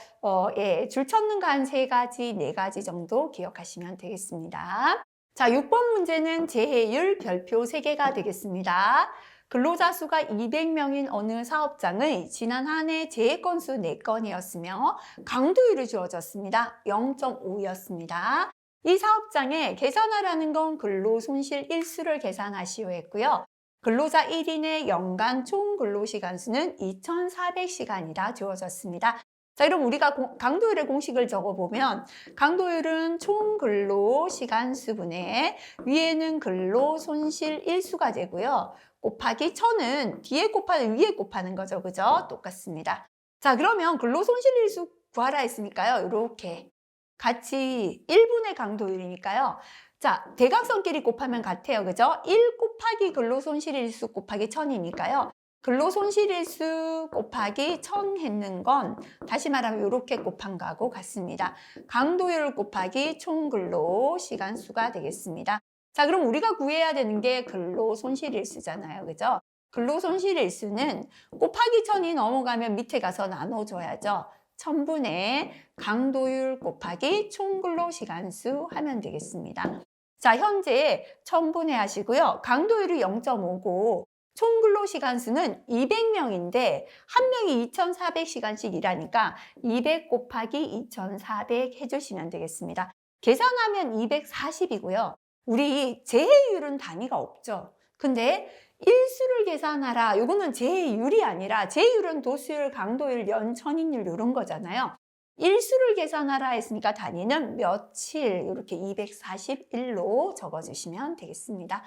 줄 쳤는 거 한 3가지, 4가지 정도 기억하시면 되겠습니다. 자, 6번 문제는 재해율 별표 3개가 되겠습니다. 근로자 수가 200명인 어느 사업장의 지난 한 해 재해 건수 4건이었으며 강도율이 주어졌습니다. 0.5였습니다. 이 사업장에 계산하라는 건 근로 손실 일수를 계산하시오 했고요. 근로자 1인의 연간 총 근로시간 수는 2,400시간이라 주어졌습니다. 자, 그럼 우리가 강도율의 공식을 적어보면 강도율은 총 근로시간 수분의 위에는 근로 손실 일수가 되고요. 곱하기 1000은 뒤에 곱하는 위에 곱하는 거죠. 그죠? 똑같습니다. 자, 그러면 근로 손실 일수 구하라 했으니까요. 이렇게 같이 1분의 강도율이니까요. 자, 대각선끼리 곱하면 같아요. 그죠? 1 곱하기 근로손실일수 곱하기 1000이니까요. 근로손실일수 곱하기 1000 했는 건 다시 말하면 이렇게 곱한 거하고 같습니다. 강도율 곱하기 총근로시간수가 되겠습니다. 자, 그럼 우리가 구해야 되는 게 근로손실일수잖아요. 그죠? 근로손실일수는 곱하기 1000이 넘어가면 밑에 가서 나눠줘야죠. 1000분의 강도율 곱하기 총근로시간수 하면 되겠습니다. 자, 현재 1000분의 하시고요. 강도율이 0.5고 총근로시간수는 200명인데 한 명이 2,400시간씩 일하니까 200 곱하기 2,400 해주시면 되겠습니다. 계산하면 240이고요. 우리 제해율은 단위가 없죠. 근데 일수를 계산하라. 이거는 제해율이 아니라 제해율은 도수율, 강도율, 연, 천인율 이런 거잖아요. 일수를 계산하라 했으니까 단위는 며칠 이렇게 241로 적어주시면 되겠습니다.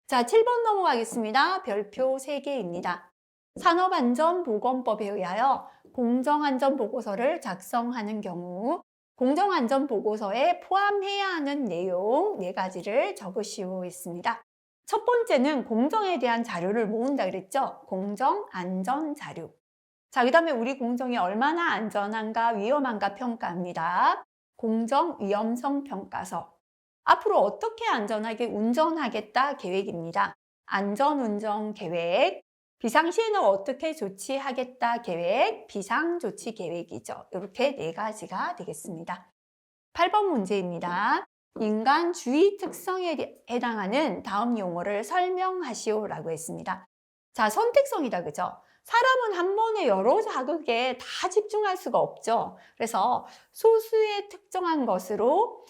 자, 7번 넘어가겠습니다. 별표 3개입니다. 산업안전보건법에 의하여 공정안전보고서를 작성하는 경우 공정안전보고서에 포함해야 하는 내용 4가지를 적으시오 했습니다. 첫 번째는 공정에 대한 자료를 모은다 그랬죠? 공정안전자료. 자, 그 다음에 우리 공정이 얼마나 안전한가 위험한가 평가합니다. 공정위험성 평가서. 앞으로 어떻게 안전하게 운전하겠다 계획입니다. 안전운전 계획. 비상시에는 어떻게 조치하겠다 계획, 비상조치 계획이죠. 이렇게 4가지가 되겠습니다. 8번 문제입니다. 인간 주의 특성에 해당하는 다음 용어를 설명하시오라고 했습니다. 자, 선택성이다, 그죠? 사람은 한 번에 여러 자극에 다 집중할 수가 없죠. 그래서 소수의 특정한 것으로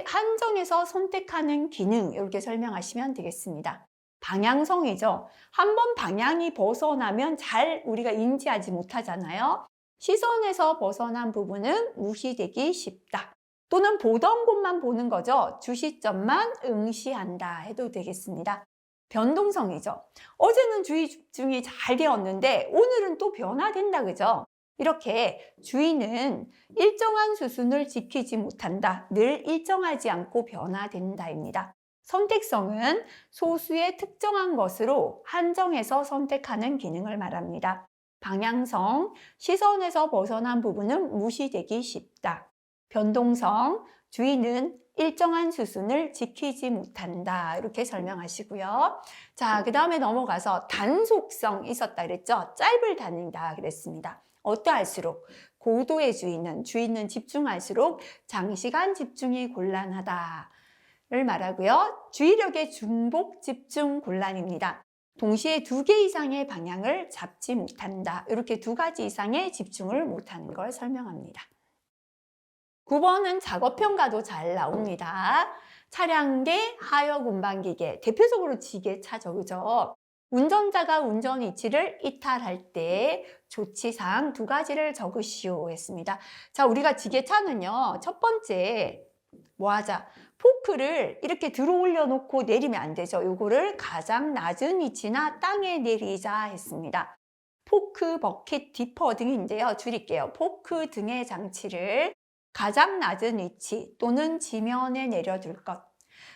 한정해서 선택하는 기능, 이렇게 설명하시면 되겠습니다. 방향성이죠. 한번 방향이 벗어나면 잘 우리가 인지하지 못하잖아요. 시선에서 벗어난 부분은 무시되기 쉽다. 또는 보던 곳만 보는 거죠. 주시점만 응시한다 해도 되겠습니다. 변동성이죠. 어제는 주의 집중이 잘 되었는데 오늘은 또 변화된다, 그죠? 이렇게 주의는 일정한 수순을 지키지 못한다. 늘 일정하지 않고 변화된다입니다. 선택성은 소수의 특정한 것으로 한정해서 선택하는 기능을 말합니다. 방향성, 시선에서 벗어난 부분은 무시되기 쉽다. 변동성, 주의는 일정한 수순을 지키지 못한다. 이렇게 설명하시고요. 자, 그 다음에 넘어가서 단속성 있었다 그랬죠? 짧을 다닌다 그랬습니다. 어떠할수록 고도의 주의는 집중할수록 장시간 집중이 곤란하다를 말하고요. 주의력의 중복 집중 곤란입니다. 동시에 2개 이상의 방향을 잡지 못한다. 이렇게 2가지 이상의 집중을 못하는 걸 설명합니다. 9번은 작업평가도 잘 나옵니다. 차량계, 하역 운반기계, 대표적으로 지게차죠, 그죠? 운전자가 운전 위치를 이탈할 때 조치사항 2가지를 적으시오 했습니다. 자, 우리가 지게차는요, 첫 번째 뭐 하자? 포크를 이렇게 들어 올려놓고 내리면 안 되죠. 요거를 가장 낮은 위치나 땅에 내리자 했습니다. 포크, 버킷, 디퍼 등인데요. 줄일게요. 포크 등의 장치를 가장 낮은 위치 또는 지면에 내려둘 것.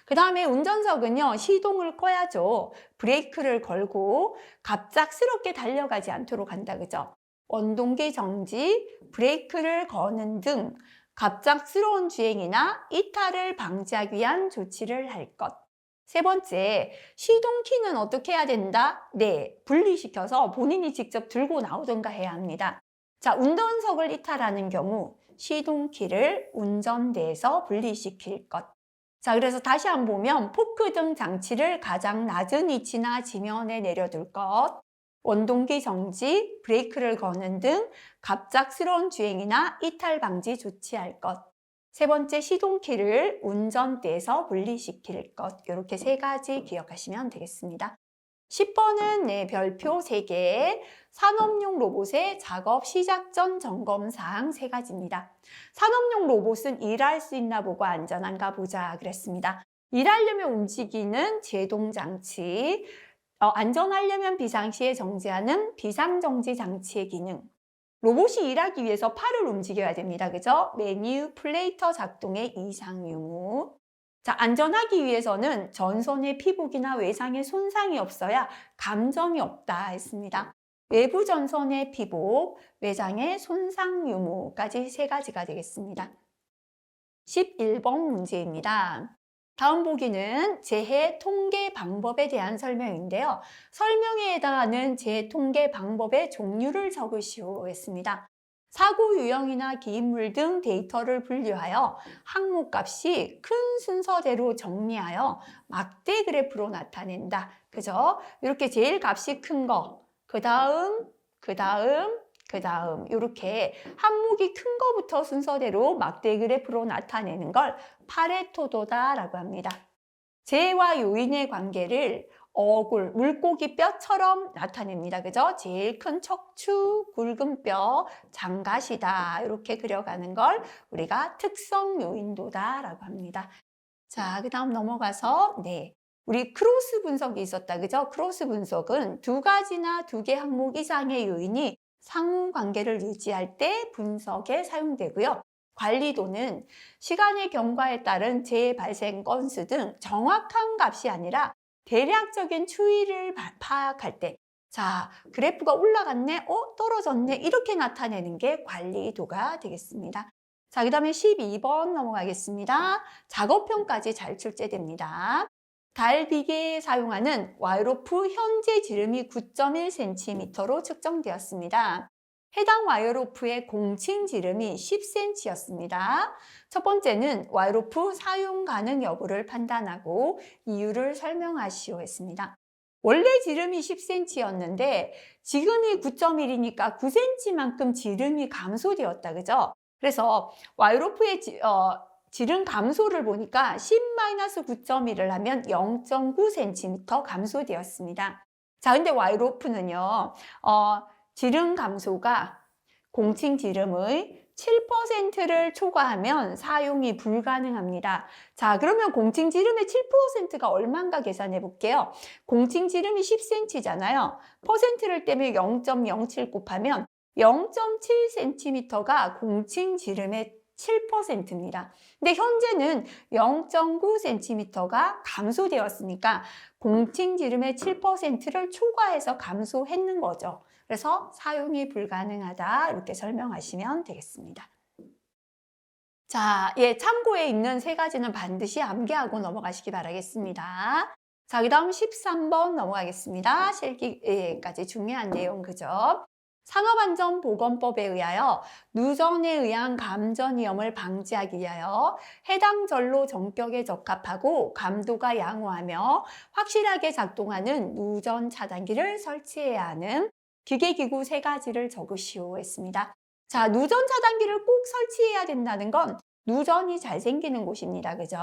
그 다음에 운전석은요, 시동을 꺼야죠. 브레이크를 걸고 갑작스럽게 달려가지 않도록 한다, 그죠? 원동기 정지, 브레이크를 거는 등 갑작스러운 주행이나 이탈을 방지하기 위한 조치를 할 것. 세 번째, 시동키는 어떻게 해야 된다? 네, 분리시켜서 본인이 직접 들고 나오던가 해야 합니다. 자, 운전석을 이탈하는 경우 시동키를 운전대에서 분리시킬 것. 자, 그래서 다시 한번 보면 포크 등 장치를 가장 낮은 위치나 지면에 내려둘 것, 원동기 정지, 브레이크를 거는 등 갑작스러운 주행이나 이탈 방지 조치할 것. 세 번째, 시동키를 운전대에서 분리시킬 것. 이렇게 3가지 기억하시면 되겠습니다. 10번은 네, 별표 3개, 산업용 로봇의 작업 시작 전 점검 사항 3가지입니다. 산업용 로봇은 일할 수 있나 보고 안전한가 보자 그랬습니다. 일하려면 움직이는 제동 장치, 안전하려면 비상시에 정지하는 비상정지 장치의 기능. 로봇이 일하기 위해서 팔을 움직여야 됩니다. 그죠? 매니플레이터 작동의 이상 유무. 자, 안전하기 위해서는 전선의 피복이나 외상에 손상이 없어야 감정이 없다 했습니다. 외부 전선의 피복, 외장의 손상 유무까지 3가지가 되겠습니다. 11번 문제입니다. 다음 보기는 재해 통계 방법에 대한 설명인데요. 설명에 해당하는 재해 통계 방법의 종류를 적으시오 했습니다. 사고 유형이나 기인물 등 데이터를 분류하여 항목값이 큰 순서대로 정리하여 막대 그래프로 나타낸다. 그죠? 이렇게 제일 값이 큰 거, 그 다음 이렇게 항목이 큰 거부터 순서대로 막대 그래프로 나타내는 걸 파레토도다라고 합니다. 재해와 요인의 관계를 어굴, 물고기 뼈처럼 나타냅니다. 그죠? 제일 큰 척추, 굵은 뼈, 장가시다. 이렇게 그려가는 걸 우리가 특성 요인도다라고 합니다. 자, 그 다음 넘어가서 네. 우리 크로스 분석이 있었다. 그죠? 크로스 분석은 2가지나 2개 항목 이상의 요인이 상호 관계를 유지할 때 분석에 사용되고요. 관리도는 시간의 경과에 따른 재해 발생 건수 등 정확한 값이 아니라 대략적인 추이를 파악할 때, 자, 그래프가 올라갔네, 떨어졌네, 이렇게 나타내는 게 관리도가 되겠습니다. 자, 그 다음에 12번 넘어가겠습니다. 작업형까지 잘 출제됩니다. 달 비계에 사용하는 와이로프 현재 지름이 9.1cm로 측정되었습니다. 해당 와이로프의 공칭 지름이 10cm였습니다. 첫 번째는 와이로프 사용 가능 여부를 판단하고 이유를 설명하시오 했습니다. 원래 지름이 10cm였는데 지금이 9.1이니까 9cm만큼 지름이 감소되었다. 그죠? 그래서 와이로프의 지름 감소를 보니까 10-9.1을 하면 0.9cm 감소되었습니다. 자, 근데 와이로프는요, 지름 감소가 공칭 지름의 7%를 초과하면 사용이 불가능합니다. 자, 그러면 공칭 지름의 7%가 얼마인가 계산해 볼게요. 공칭 지름이 10cm잖아요. 퍼센트를 떼면 0.07 곱하면 0.7cm가 공칭 지름의 7%입니다. 근데 현재는 0.9cm가 감소되었으니까 공칭 지름의 7%를 초과해서 감소했는 거죠. 그래서 사용이 불가능하다 이렇게 설명하시면 되겠습니다. 자, 참고에 있는 3가지는 반드시 암기하고 넘어가시기 바라겠습니다. 자, 그 다음 13번 넘어가겠습니다. 실기까지 중요한 내용 그죠? 산업안전보건법에 의하여 누전에 의한 감전위험을 방지하기 위하여 해당 전로 전격에 적합하고 감도가 양호하며 확실하게 작동하는 누전 차단기를 설치해야 하는 기계기구 3가지를 적으시오 했습니다. 자, 누전 차단기를 꼭 설치해야 된다는 건 누전이 잘 생기는 곳입니다. 그죠?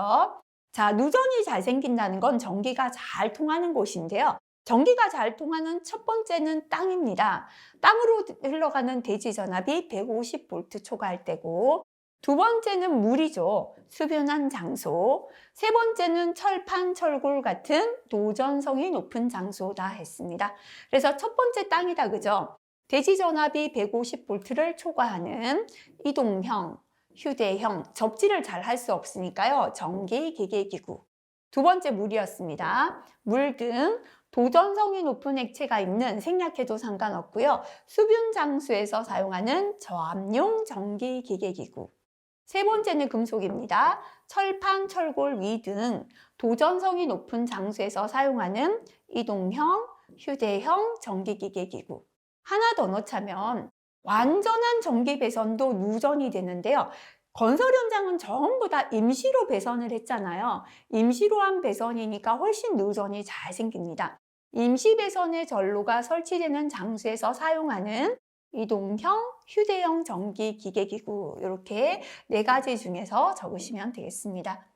자, 누전이 잘 생긴다는 건 전기가 잘 통하는 곳인데요. 전기가 잘 통하는 첫 번째는 땅입니다. 땅으로 흘러가는 대지 전압이 150V 초과할 때고, 두 번째는 물이죠. 수변한 장소. 세 번째는 철판, 철골 같은 도전성이 높은 장소다 했습니다. 그래서 첫 번째 땅이다. 그죠? 대지 전압이 150V를 초과하는 이동형, 휴대형, 접지를 잘 할 수 없으니까요. 전기 기계기구. 두 번째 물이었습니다. 물 등 도전성이 높은 액체가 있는 생략해도 상관없고요. 수분 장수에서 사용하는 저압용 전기 기계기구. 세 번째는 금속입니다. 철판, 철골, 위 등 도전성이 높은 장소에서 사용하는 이동형, 휴대형 전기기계기구. 하나 더 넣자면 완전한 전기 배선도 누전이 되는데요. 건설 현장은 전부 다 임시로 배선을 했잖아요. 임시로 한 배선이니까 훨씬 누전이 잘 생깁니다. 임시 배선의 전로가 설치되는 장소에서 사용하는 이동형, 휴대형 전기 기계기구 이렇게 4가지 중에서 적으시면 되겠습니다.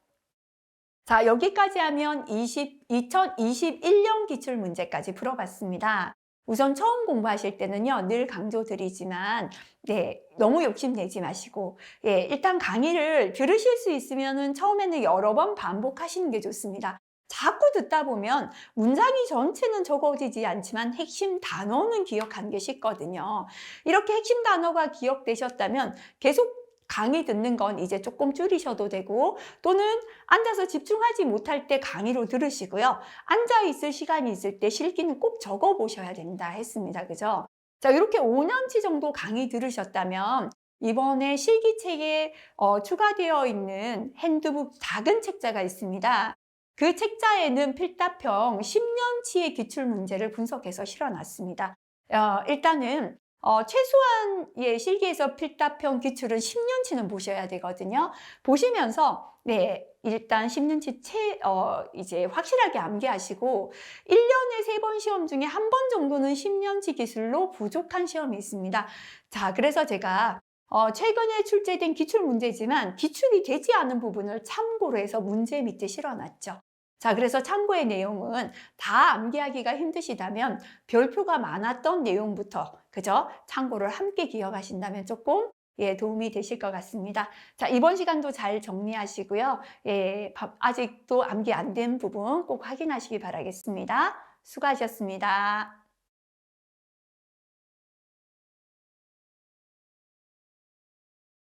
자, 여기까지 하면 2021년 기출 문제까지 풀어봤습니다. 우선 처음 공부하실 때는요, 늘 강조드리지만, 네, 너무 욕심내지 마시고, 예, 일단 강의를 들으실 수 있으면은 처음에는 여러 번 반복하시는 게 좋습니다. 자꾸 듣다 보면 문장이 전체는 적어지지 않지만 핵심 단어는 기억하는 게 쉽거든요. 이렇게 핵심 단어가 기억되셨다면 계속 강의 듣는 건 이제 조금 줄이셔도 되고, 또는 앉아서 집중하지 못할 때 강의로 들으시고요. 앉아 있을 시간이 있을 때 실기는 꼭 적어 보셔야 된다 했습니다. 그죠? 자, 이렇게 5년치 정도 강의 들으셨다면 이번에 실기책에 추가되어 있는 핸드북 작은 책자가 있습니다. 그 책자에는 필답형 10년치의 기출 문제를 분석해서 실어놨습니다. 일단은 최소한 실기에서 필답형 기출은 10년치는 보셔야 되거든요. 보시면서 네, 일단 10년치 이제 확실하게 암기하시고 1년에 3번 시험 중에 1번 정도는 10년치 기술로 부족한 시험이 있습니다. 자, 그래서 제가 최근에 출제된 기출 문제지만 기출이 되지 않은 부분을 참고로 해서 문제 밑에 실어놨죠. 자, 그래서 참고의 내용은 다 암기하기가 힘드시다면 별표가 많았던 내용부터, 그죠? 참고를 함께 기억하신다면 조금 도움이 되실 것 같습니다. 자, 이번 시간도 잘 정리하시고요. 아직도 암기 안 된 부분 꼭 확인하시기 바라겠습니다. 수고하셨습니다.